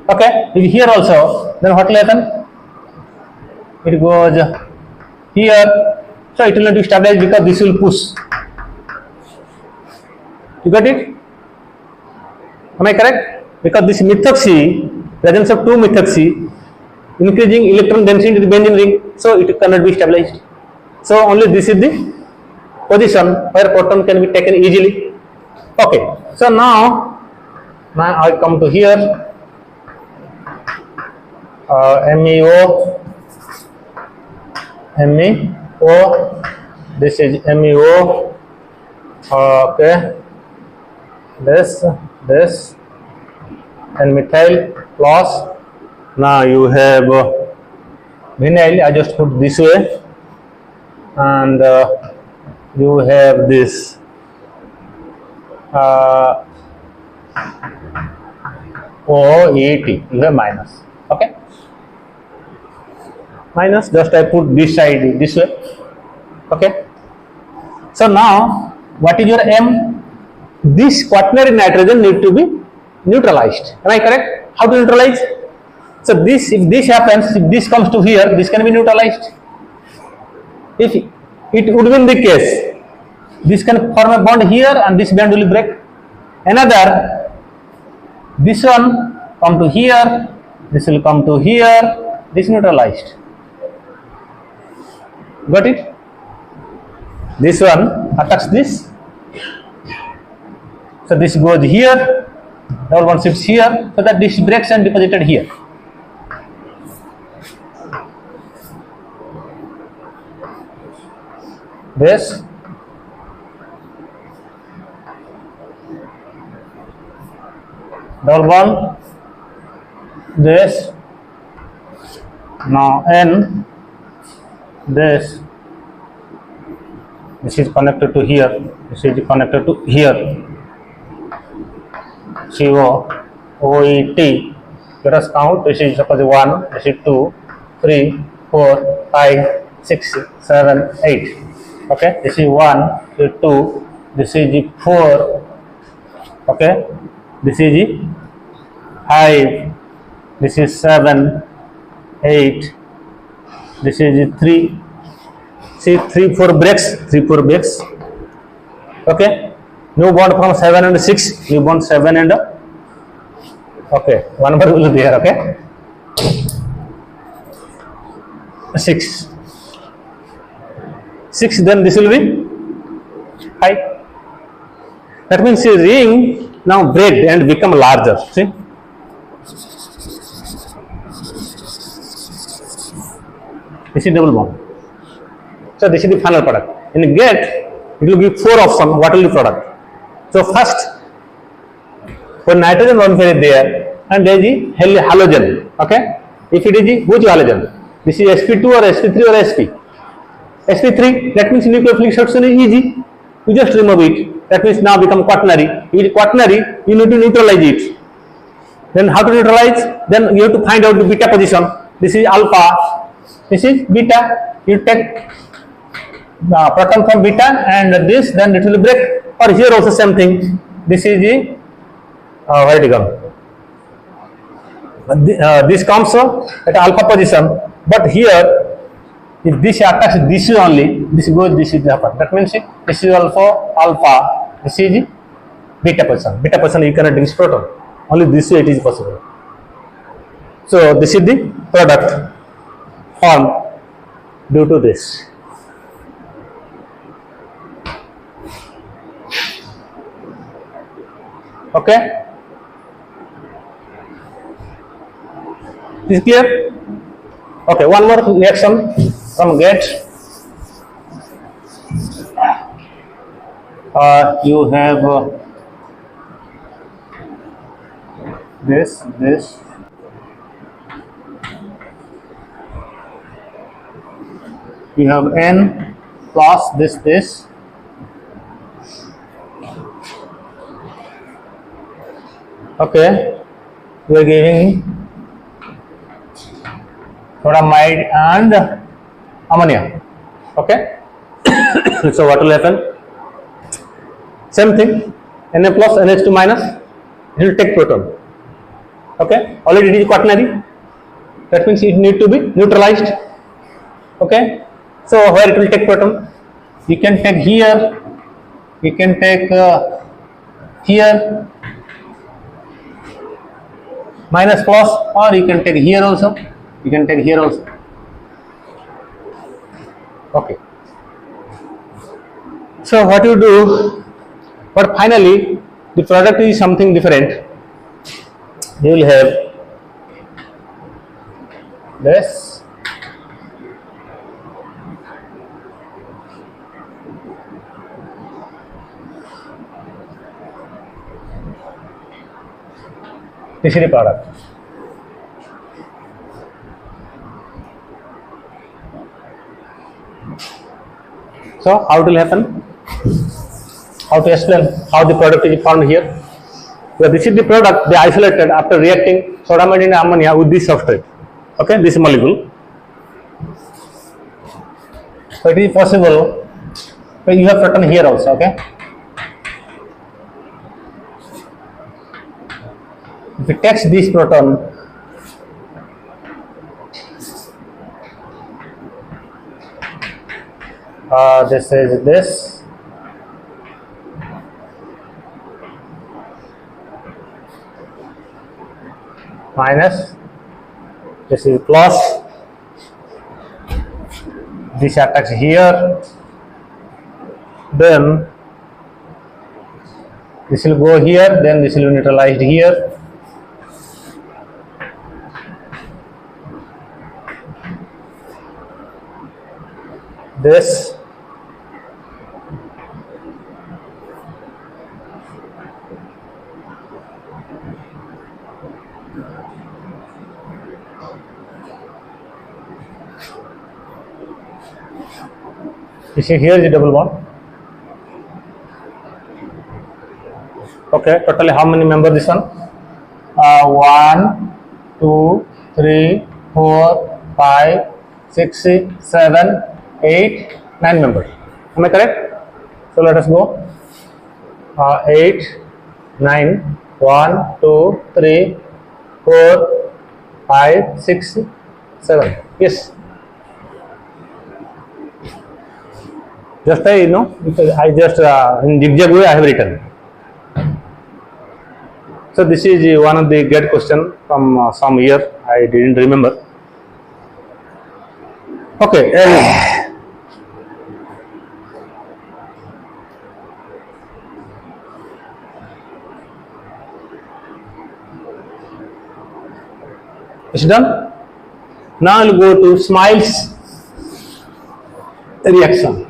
Okay. If here also, then what will happen? It goes here. So it will not be stabilized because this will push. You got it? Am I correct? Because this methoxy, presence of 2 methoxy, increasing electron density in the benzene ring, so it cannot be stabilized. So only this is the position where proton can be taken easily. Okay. So now I come to here. MEO. This is MEO. Okay. This and methyl plus. Now you have vinyl. I just put this way, and you have this OET. You have minus. Okay. Minus. Just I put this side this way. Okay. So now what is your M? This quaternary nitrogen need to be neutralized. Am I correct? How to neutralize? So this, if this happens, if this comes to here, this can be neutralized. If it would be the case, this can form a bond here and this bond will break. Another, this one come to here, this will come to here, this neutralized. Got it? This one attacks this. So this goes here, double bond shifts here, so that this breaks and deposited here. This double bond, this, now N, this is connected to here, this is connected to here. CO, OET, let us count. This is suppose 1, this is 2, 3, 4, 5, 6, 7, 8. Okay, this is 1, this is 2, this is 4. Okay, this is 5, this is 7, 8, this is 3. See 3, 4 breaks, 3, 4 breaks. Okay. New bond from 7 and 6, new bond 7 and Okay, one more will be there. Okay, 6. 6, then this will be 5. That means the ring now break and become larger. See, this is double bond. So this is the final product. In gate, it will give 4 options. What will be product? So first, for nitrogen one pair is there, and there is halogen. Okay, if it is which halogen? This is sp2 or sp3 or sp. sp3, that means nucleophilic substitution is easy. You just remove it. That means now become quaternary. If it is quaternary, you need to neutralize it. Then how to neutralize? Then you have to find out the beta position. This is alpha. This is beta. You take proton from beta and this, then it will break. Or here also same thing. This is the where it come? This comes at alpha position, but here if this attacks this is only, this goes, this is the upper. That means this is also alpha, this is beta position. Beta position you cannot reach proton. Only this way it is possible. So this is the product formed due to this. Okay. Is clear? Okay, one more reaction from gate. You have this. You have N plus this. Okay, we are giving rhodamide and ammonia. Okay. So what will happen? Same thing. Na plus NH2 minus. It will take proton. Okay. Already it is quaternary. That means it need to be neutralized. Okay. So where it will take proton? You can take here. You can take here. Minus plus, or you can take here also. You can take here also. Okay. So what you do? But finally, the product is something different. You will have this. This is the product. So how it will happen? How to explain how the product is formed here? So this is the product they isolated after reacting sodium and ammonia with this substrate. Okay, this molecule. So it is possible. So you have proton here also. Okay. If it takes this proton, this is this. Minus, this is plus, this attacks here, then this will go here, then this will be neutralized here. This you see here is the double bond. Okay, totally how many members this one? 1, 2, 3, 4, 5, 6, 7, 8, 9 members. Am I correct? So let us go. 8, 9, 1, 2, 3, 4, 5, 6, 7. Yes. Just I just in zigzag way I have written. So this is one of the GATE question from some year. I didn't remember. Okay. It's done. Now I'll go to Smiles reaction.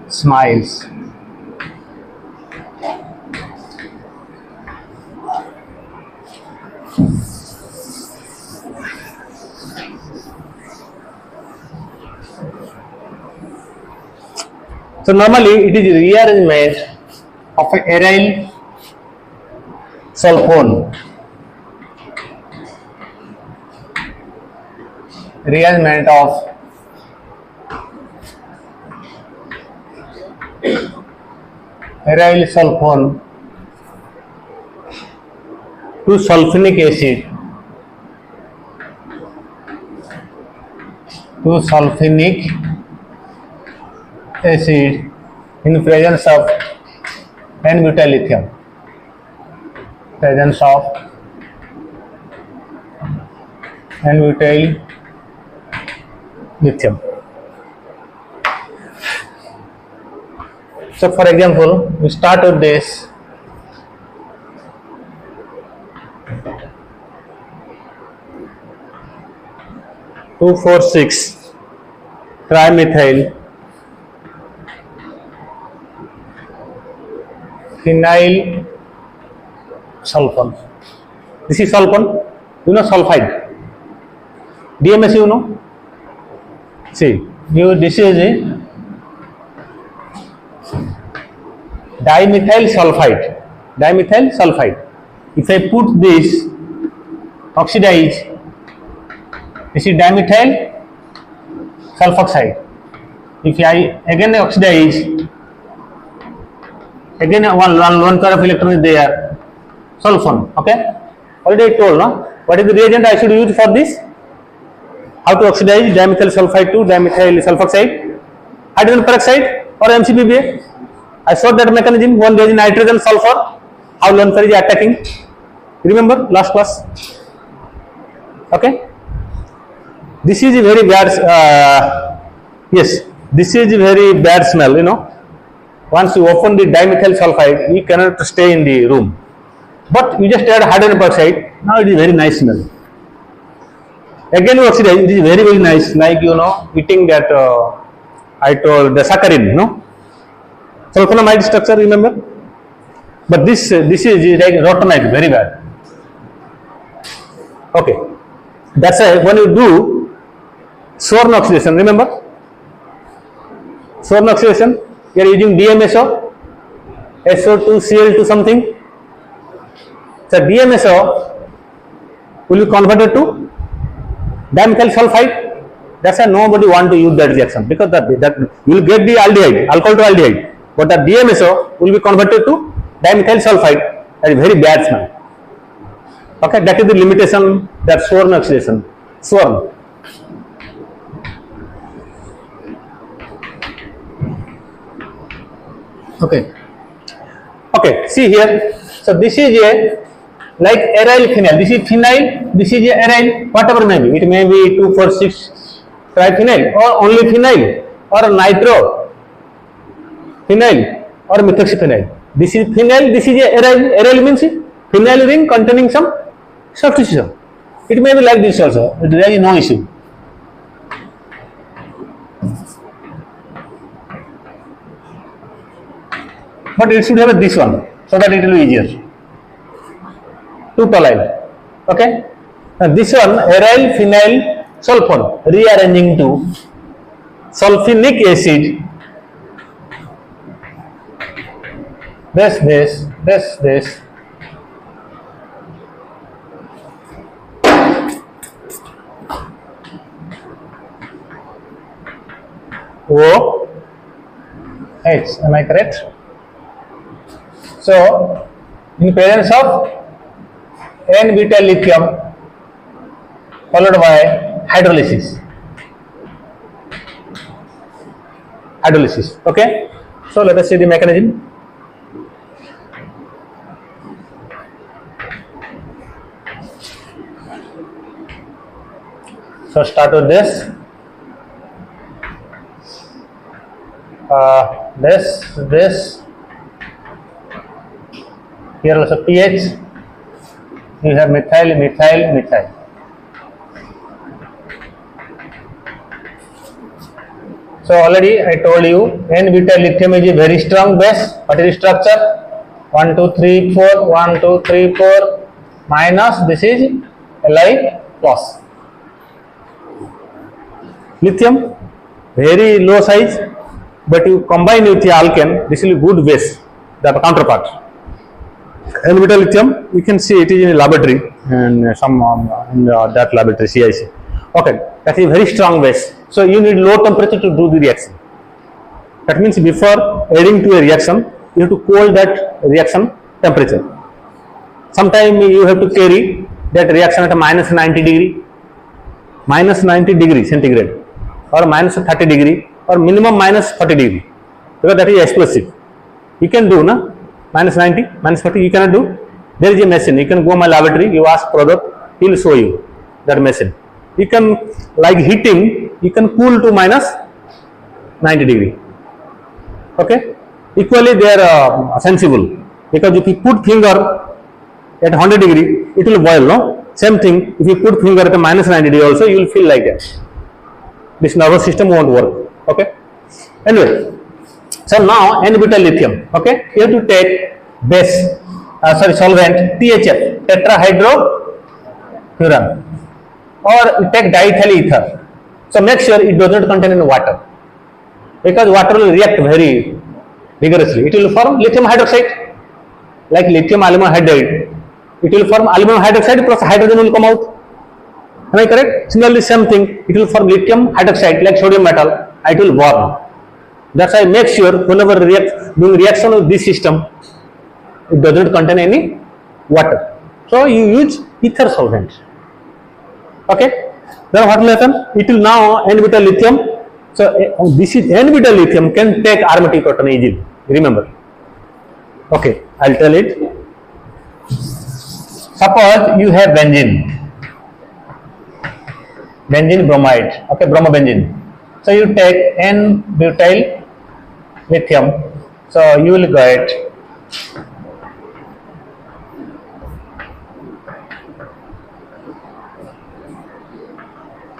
Smiles. So normally it is rearrangement of a aryl sulfone. Rearrangement of aryl sulfone to sulfonic acid. To sulfonic acid in presence of n-butyl lithium. Presence of n-butyl lithium. So for example, we start with this. Two, 4, 6 trimethyl phenyl sulfone. This is sulfone. You know sulfide. DMS you know. See, this is a dimethyl sulfide. Dimethyl sulfide. If I put this, oxidize, this is dimethyl sulfoxide. If I again oxidize, again one lone pair of electron is there, sulfone. Okay, already I told, no? What is the reagent I should use for this? How to oxidize dimethyl sulfide to dimethyl sulfoxide, hydrogen peroxide or MCPBA. I showed that mechanism. One there is nitrogen sulfur. How lone pair is attacking? Remember last class? Okay. This is a very bad. Yes, this is a very bad smell. You know, once you open the dimethyl sulfide, you cannot stay in the room. But you just add hydrogen peroxide. Now it is very nice smell. Again you oxidize, it is very, very nice, like you know, eating that I told the saccharin, no? Sulfonamide structure, remember? But this is like rotenite, very bad. Okay, that's why when you do Sworn oxidation, remember? Sworn oxidation, you are using DMSO, SO2Cl2 something. So DMSO will be converted to dimethyl sulfide. That's why nobody want to use that reaction, because that you will get the aldehyde, alcohol to aldehyde, but the DMSO will be converted to dimethyl sulfide. That is very bad smell. Okay, that is the limitation, that Sworn oxidation. Sworn. Okay. Okay, see here. So this is a like aryl phenyl. This is phenyl, this is a aryl, whatever may be. It may be 2,4,6 triphenyl or only phenyl or nitro phenyl or methoxyphenyl. This is phenyl, this is a aryl. Aryl means phenyl ring containing some substitution. It may be like this also. There is no issue. But it should have this one, so that it will be easier. 2-toluene. Okay. Now this one aryl phenyl sulfone rearranging to sulfonic acid. This. O H. Am I correct? So, in presence of n-butyl lithium followed by hydrolysis. Okay. So let us see the mechanism. So start with this. This. Here also pH. You have methyl. So already I told you N-beta lithium is a very strong base. What is the structure? 1, 2, 3, 4. 1, 2, 3, 4. Minus. This is Li plus. Lithium very low size, but you combine with the alkane. This is a good base. The counterpart. N-beta lithium, you can see it is in a laboratory and some in that laboratory CIC. Okay, that is very strong base. So you need low temperature to do the reaction. That means before adding to a reaction, you have to cool that reaction temperature. Sometimes you have to carry that reaction at a minus 90 degree centigrade, or minus 30 degree, or minimum minus 40 degree, because that is explosive. You can do na minus 90, minus 40. You cannot do. There is a machine. You can go my laboratory. You ask product. He will show you that machine. You can, like heating, you can cool to minus 90 degree. Okay. Equally they are sensible, because if you put finger at 100 degree, it will boil. No. Same thing. If you put finger at a minus 90 degree, also you will feel like that. This nervous system won't work. Okay. Anyway. So now N-beta lithium, okay, you have to take base, solvent THF, tetrahydrofuran, or you take diethyl ether. So make sure it does not contain any water, because water will react very vigorously. It will form lithium hydroxide, like lithium aluminum hydride. It will form aluminum hydroxide plus hydrogen will come out. Am I correct? Similarly, same thing. It will form lithium hydroxide like sodium metal. It will burn. That's why make sure whenever doing reaction with this system, it does not contain any water. So you use ether solvent. Okay. Then what will happen? It will now N-beta lithium. So this is N-beta lithium can take aromatic proton easily. Remember. Okay. I'll tell it. Suppose you have benzene bromide. Okay, bromobenzene. So you take N-butyl lithium, so you will get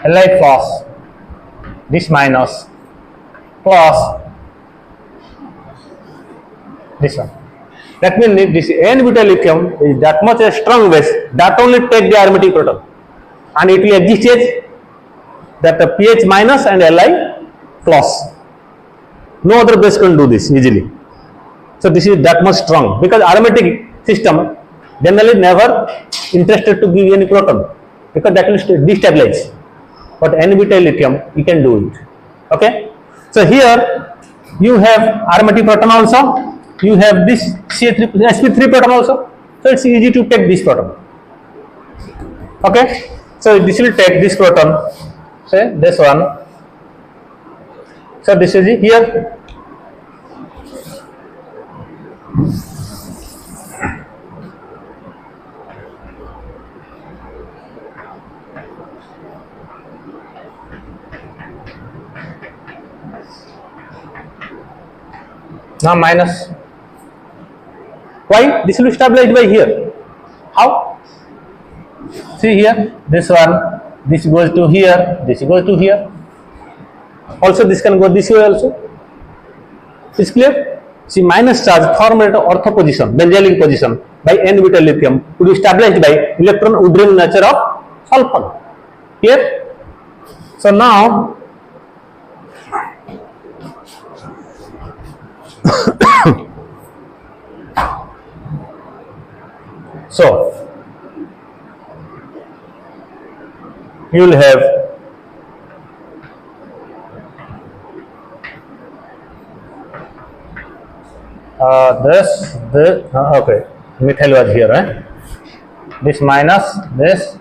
Li plus, this minus, plus this one. That means this N-butyl lithium is that much a strong base that only take the aromatic proton, and it will exist as that the pH minus and Li plus. No other base can do this easily. So this is that much strong, because aromatic system generally never interested to give any proton, because that will destabilize. But N-butyl lithium you can do it. Okay. So here you have aromatic proton also. You have this sp3 proton also. So it's easy to take this proton. Okay. So this will take this proton. Say this one. So this is it here. Now minus. Why? This will be stabilized by here. How? See here, this one, this goes to here, this goes to here. Also this can go this way also. Is clear? See, minus charge formed at ortho position, benzalic position by N-butyl lithium would be stabilized by electron withdrawing nature of sulfur. Clear? So now so you will have this okay, methyl was here, this minus this